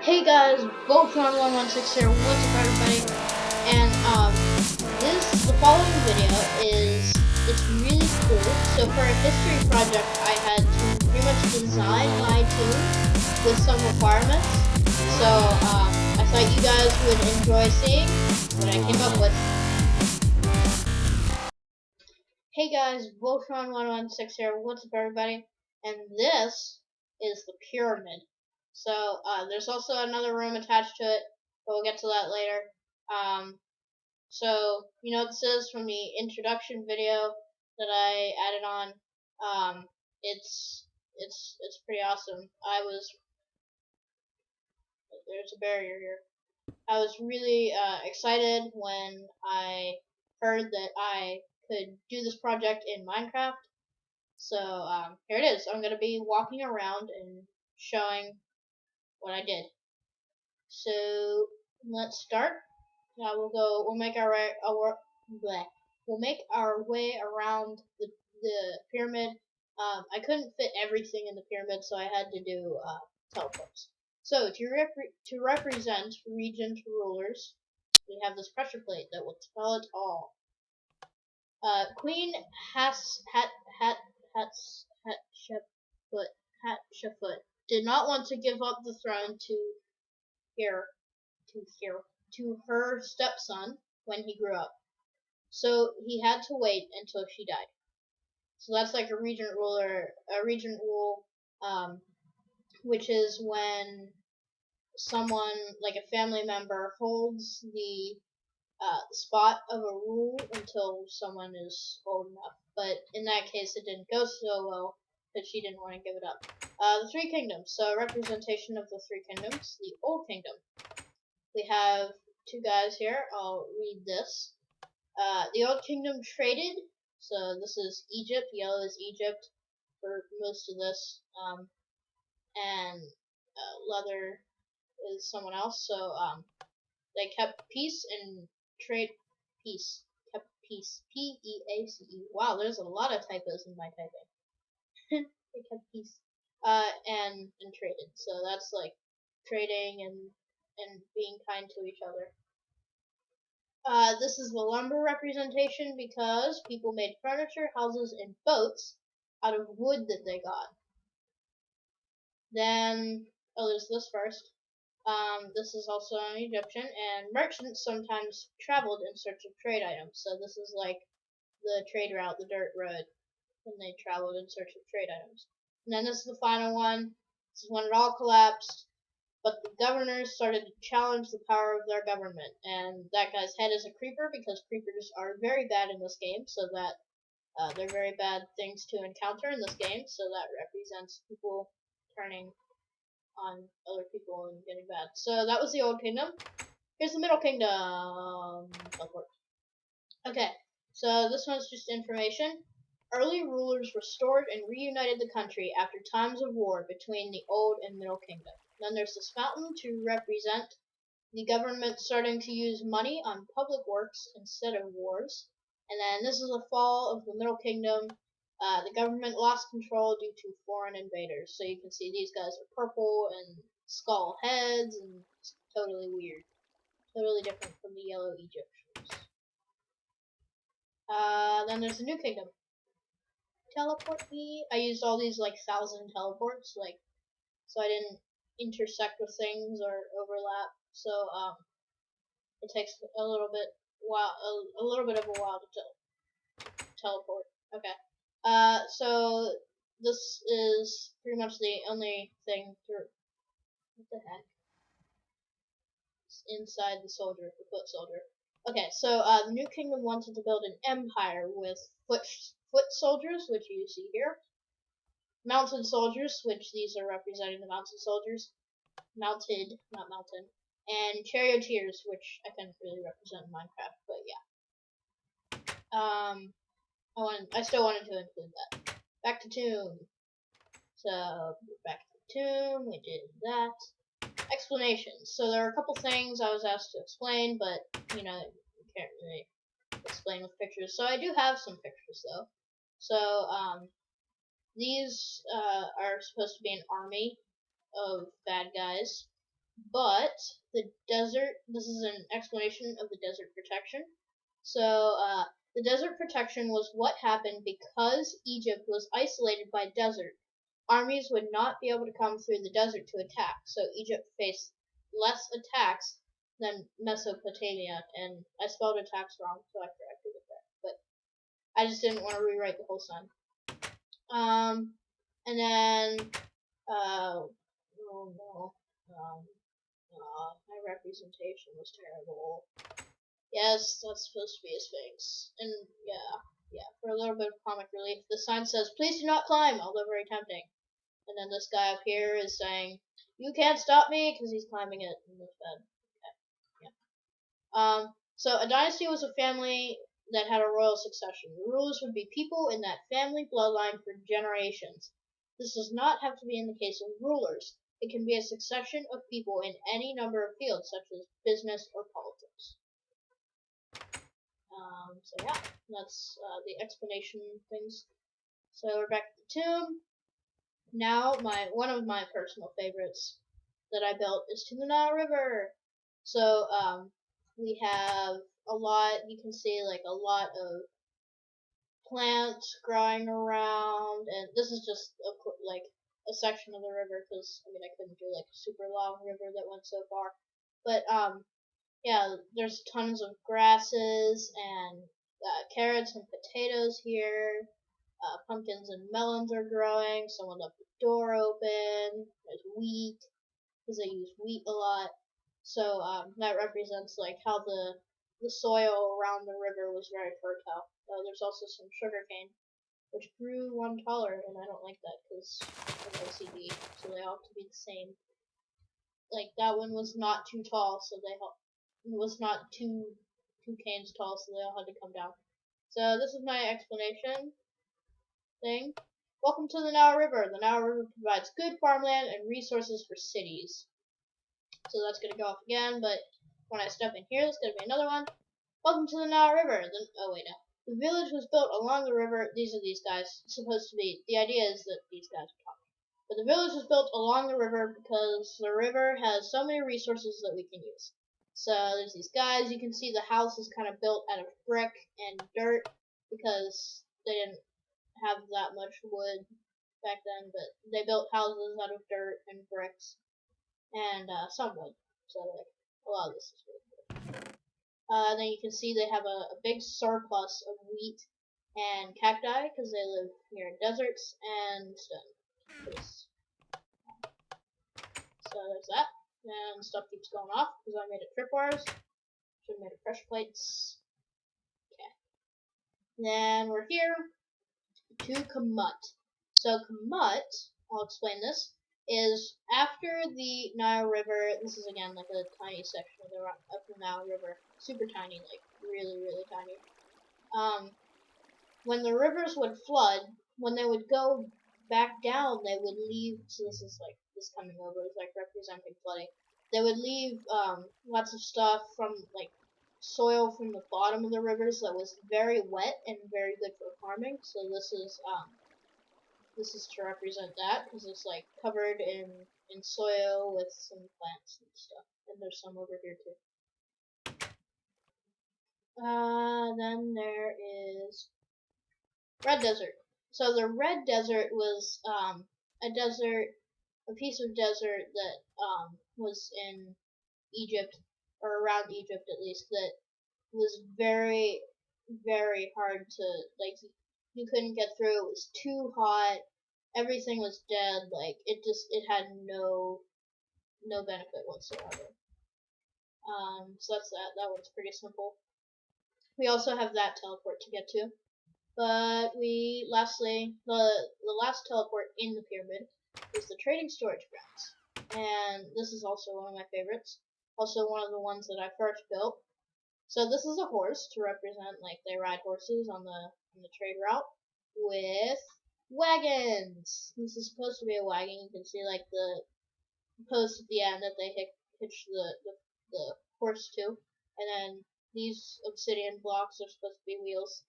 Hey guys, Voltron116 here. What's up, everybody? And the following video it's really cool. So for a history project, I had to pretty much design my tune with some requirements. So I thought you guys would enjoy seeing what I came up with. Hey guys, Voltron116 here. What's up, everybody? And this is the pyramid. So there's also another room attached to it, but we'll get to that later. So you know what this is from the introduction video that I added on. It's pretty awesome. There's a barrier here. I was really excited when I heard that I could do this project in Minecraft. So here it is. I'm gonna be walking around and showing what I did. So let's start. We'll make we'll make our way around the pyramid. I couldn't fit everything in the pyramid, so I had to do teleports. So to represent regent rulers, we have this pressure plate that will tell it all. Queen Hatshepsut did not want to give up the throne here to her stepson when he grew up. So he had to wait until she died. So that's like a regent rule, which is when someone, like a family member, holds the spot of a rule until someone is old enough. But in that case, it didn't go so well because she didn't want to give it up. The Three Kingdoms. So a representation of the Three Kingdoms. The Old Kingdom. We have two guys here. I'll read this. The Old Kingdom traded. So this is Egypt. Yellow is Egypt for most of this. And leather is someone else. So they kept peace and trade peace. Kept peace. P-E-A-C-E. Wow, there's a lot of typos in my typing. They kept peace. And traded. So that's like trading and being kind to each other. This is the lumber representation because people made furniture, houses, and boats out of wood that they got. Then, there's this first. This is also an Egyptian, and merchants sometimes traveled in search of trade items. So this is like the trade route, the dirt road, when they traveled in search of trade items. And then this is the final one. This is when it all collapsed. But the governors started to challenge the power of their government, and that guy's head is a creeper because creepers are very bad in this game, so that they're very bad things to encounter in this game, so that represents people turning on other people and getting bad. So that was the Old Kingdom. Here's the Middle Kingdom. Okay, so this one's just information. Early rulers restored and reunited the country after times of war between the Old and Middle Kingdom. Then there's this fountain to represent the government starting to use money on public works instead of wars. And then this is the fall of the Middle Kingdom. The government lost control due to foreign invaders. So you can see these guys are purple and skull heads, and it's totally weird. Totally different from the yellow Egyptians. Then there's the New Kingdom. Teleport me. I used all these like 1,000 teleports, like, so I didn't intersect with things or overlap. So it takes a little bit of a while to teleport. Okay. So this is pretty much the only thing what the heck? It's inside the soldier, the foot soldier. Okay, so the New Kingdom wanted to build an empire with foot soldiers, which you see here. Mounted soldiers, which these are representing the mounted soldiers. Mounted, not mountain. And charioteers, which I couldn't really represent in Minecraft, but yeah. I still wanted to include that. Back to tomb. So back to the tomb, we did that. Explanations. So there are a couple things I was asked to explain, but you know, you can't really explain with pictures. So I do have some pictures though. So these are supposed to be an army of bad guys. But the desert, this is an explanation of the desert protection. So, the desert protection was what happened because Egypt was isolated by desert. Armies would not be able to come through the desert to attack, so Egypt faced less attacks than Mesopotamia. And I spelled attacks wrong, so I corrected it there. But I just didn't want to rewrite the whole sign. And then, oh no, my representation was terrible. Yes, that's supposed to be a sphinx. And yeah, for a little bit of comic relief, the sign says, "Please do not climb," although very tempting. And then this guy up here is saying, "You can't stop me," because he's climbing it in this bed. Okay, yeah. So a dynasty was a family that had a royal succession. The rulers would be people in that family bloodline for generations. This does not have to be in the case of rulers. It can be a succession of people in any number of fields, such as business or politics. So yeah, that's the explanation things. So we're back to the tomb. Now one of my personal favorites that I built is to the Nile River. So we have a lot. You can see like a lot of plants growing around, and this is just like a section of the river because I mean I couldn't do like a super long river that went so far, but yeah, there's tons of grasses and carrots and potatoes here. Pumpkins and melons are growing. Someone left the door open. There's wheat because they use wheat a lot. So that represents like how the soil around the river was very fertile. There's also some sugarcane, which grew one taller, and I don't like that because of OCD. So they all have to be the same. Like that one was not too tall, so they was not two canes tall, so they all had to come down. So this is my explanation thing. Welcome to the Nile River. The Nile River provides good farmland and resources for cities. So that's gonna go off again, but when I step in here, there's gonna be another one. Welcome to the Nile River. Oh wait, no. The village was built along the river. These are these guys. It's supposed to be. The idea is that these guys are talking. But the village was built along the river because the river has so many resources that we can use. So there's these guys. You can see the house is kind of built out of brick and dirt because they didn't have that much wood back then, but they built houses out of dirt and bricks and some wood. So like a lot of this is wood. Then you can see they have a big surplus of wheat and cacti because they live near deserts and stone. So there's that. And stuff keeps going off because I made it tripwires. Should have made it pressure plates. Okay. Then we're here to Kamut. So Kamut, I'll explain this, is after the Nile River. This is again like a tiny section of the Nile River, super tiny, like really really tiny. When the rivers would flood, when they would go back down, they would leave. So this is like this coming over is like representing flooding. They would leave lots of stuff from like soil from the bottom of the rivers that was very wet and very good for farming. So this is to represent that because it's like covered in soil with some plants and stuff. And there's some over here too. Then there is Red Desert. So the Red Desert was a desert, a piece of desert that was in Egypt or around Egypt at least that was very very hard to like. You couldn't get through. It was too hot. Everything was dead. Like it had no benefit whatsoever. So that's that. That one's pretty simple. We also have that teleport to get to. But lastly, the last teleport in the pyramid is the trading storage grounds. And this is also one of my favorites. Also one of the ones that I first built. So this is a horse to represent like they ride horses on the trade route with wagons. This is supposed to be a wagon. You can see like the post at the end that they hitch the horse to. And then these obsidian blocks are supposed to be wheels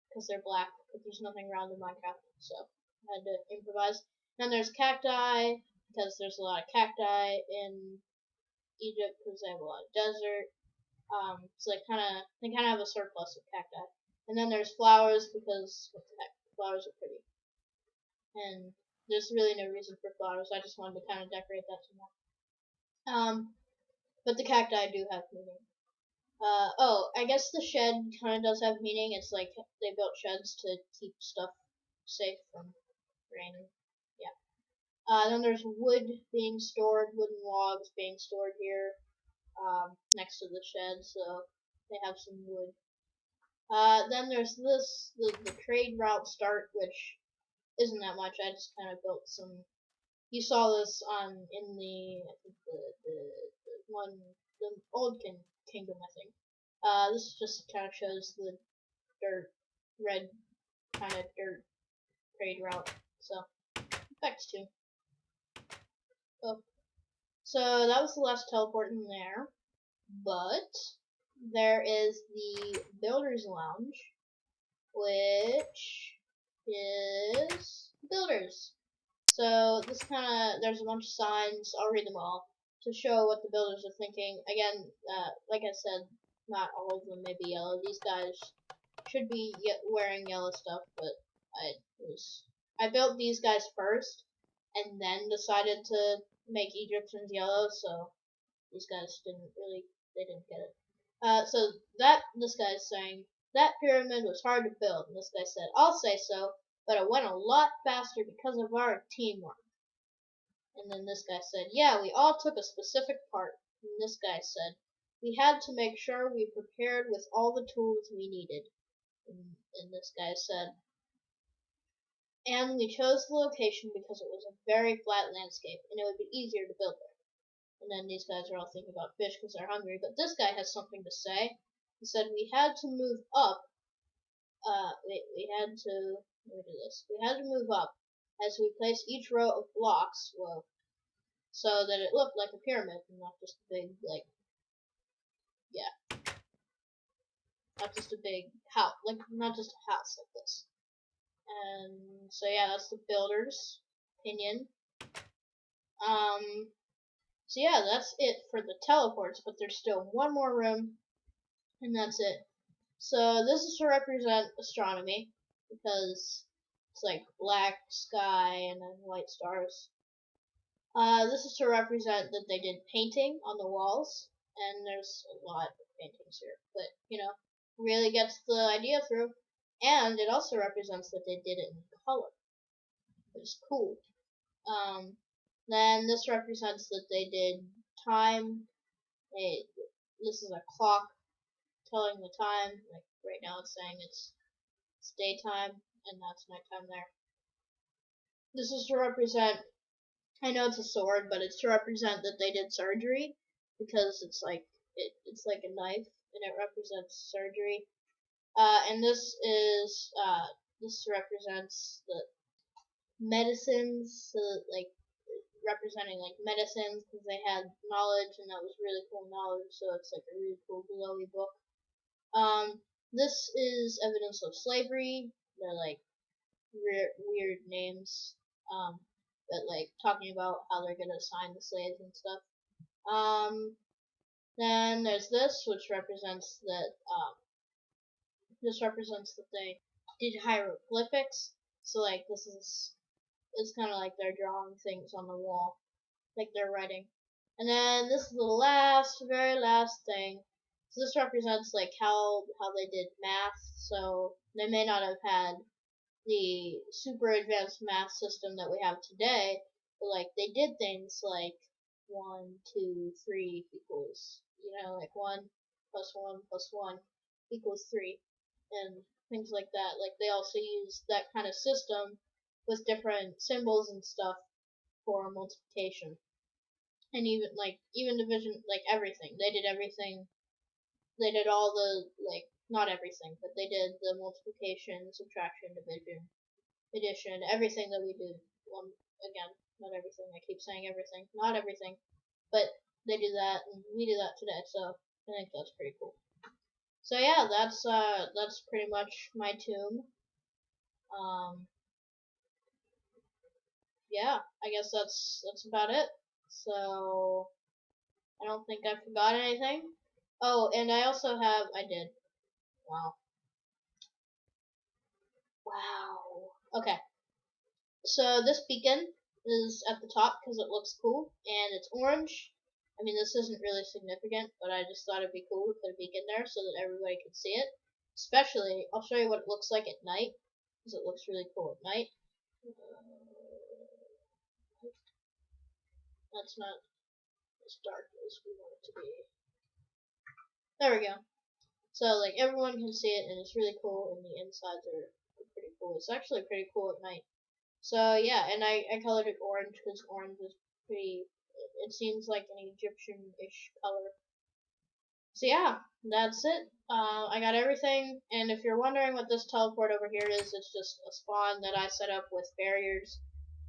because they're black, but there's nothing round in Minecraft, so I had to improvise. Then there's cacti, because there's a lot of cacti in Egypt because they have a lot of desert. So they kind of have a surplus of cacti. And then there's flowers because what the heck, flowers are pretty. And there's really no reason for flowers. I just wanted to kind of decorate that some more. But the cacti do have meaning. Oh, I guess the shed kind of does have meaning. It's like they built sheds to keep stuff safe from rain. Yeah. Then there's wood being stored, wooden logs being stored here, next to the shed, so they have some wood. Then there's this, the trade route start, which isn't that much. I just kind of built some. You saw this on in the I think the one the old kingdom, I think. This just kind of shows the dirt red kind of dirt trade route. So effects too. Oh. So that was the last teleport in there. But there is the Builder's Lounge, which is Builders. So this kind of, there's a bunch of signs, I'll read them all, to show what the builders are thinking. Again, like I said, not all of them may be yellow. These guys should be wearing yellow stuff, but I built these guys first, and then decided to make Egyptians yellow, so these guys they didn't get it. So this guy's saying, that pyramid was hard to build, and this guy said, I'll say so, but it went a lot faster because of our teamwork. And then this guy said, yeah, we all took a specific part. And this guy said, we had to make sure we prepared with all the tools we needed. And this guy said, and we chose the location because it was a very flat landscape, and it would be easier to build there. And then these guys are all thinking about fish because they're hungry. But this guy has something to say. He said we had to move up. We had to. Let me do this. We had to move up as we placed each row of blocks, well, so that it looked like a pyramid and not just a big, like, yeah, not just a big house, like not just a house like this. And so yeah, that's the builder's opinion. So yeah, that's it for the teleports, but there's still one more room, and that's it. So this is to represent astronomy, because it's like black sky and then white stars. This is to represent that they did painting on the walls, and there's a lot of paintings here, but you know, really gets the idea through. And it also represents that they did it in color, which is cool. Then this represents that they did time. This is a clock telling the time. Like right now, it's saying it's daytime, and that's nighttime there. This is to represent. I know it's a sword, but it's to represent that they did surgery, because it's like it's like a knife, and it represents surgery. And this represents the medicines, so like representing like medicines, because they had knowledge, and that was really cool knowledge. So it's like a really cool glowy book. This is evidence of slavery. They're like weird names. But like talking about how they're gonna assign the slaves and stuff. Then there's this, which represents that they did hieroglyphics. So like this is it's kind of like they're drawing things on the wall, like they're writing. And then this is the very last thing. So this represents like how they did math. So they may not have had the super advanced math system that we have today, but like they did things like 1, 2, 3 equals, like 1 plus 1 equals 3, and things like that. Like they also use that kind of system with different symbols and stuff for multiplication, and even division, like everything. They did everything. They did all the not everything, but they did the multiplication, subtraction, division, addition, everything that we do. Again, not everything. I keep saying everything, not everything, but they do that, and we do that today. So I think that's pretty cool. So yeah, that's pretty much my tomb. Yeah, I guess that's about it. So I don't think I forgot anything. Oh, and I also have, I did. Wow. Wow. Okay. So this beacon is at the top because it looks cool, and it's orange. I mean, this isn't really significant, but I just thought it'd be cool to put a beacon there so that everybody could see it. Especially, I'll show you what it looks like at night, because it looks really cool at night. That's not as dark as we want it to be. There we go. So, like, everyone can see it, and it's really cool, and the insides are pretty cool. It's actually pretty cool at night. So, yeah, and I colored it orange because orange is pretty, it seems like an Egyptian-ish color. So, yeah, that's it. I got everything, and if you're wondering what this teleport over here is, it's just a spawn that I set up with barriers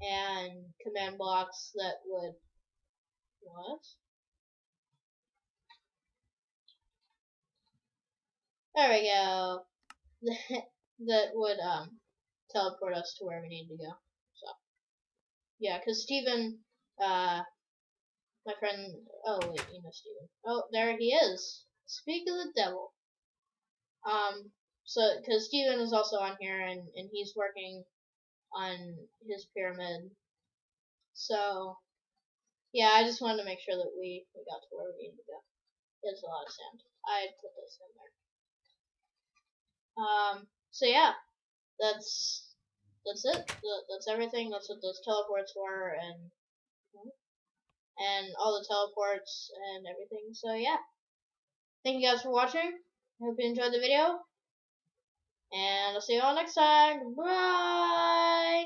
and command blocks that would, what? There we go. That would teleport us to where we need to go. So yeah, because Steven, my friend. Oh wait, you know Steven. Oh, there he is. Speak of the devil. So because Steven is also on here and he's working on his pyramid. So yeah, I just wanted to make sure that we got to where we needed to go. There's a lot of sand. I put this in there. So yeah, that's it. That's everything. That's what those teleports were, and all the teleports and everything. So yeah, thank you guys for watching. I hope you enjoyed the video, and I'll see you all next time. Bye.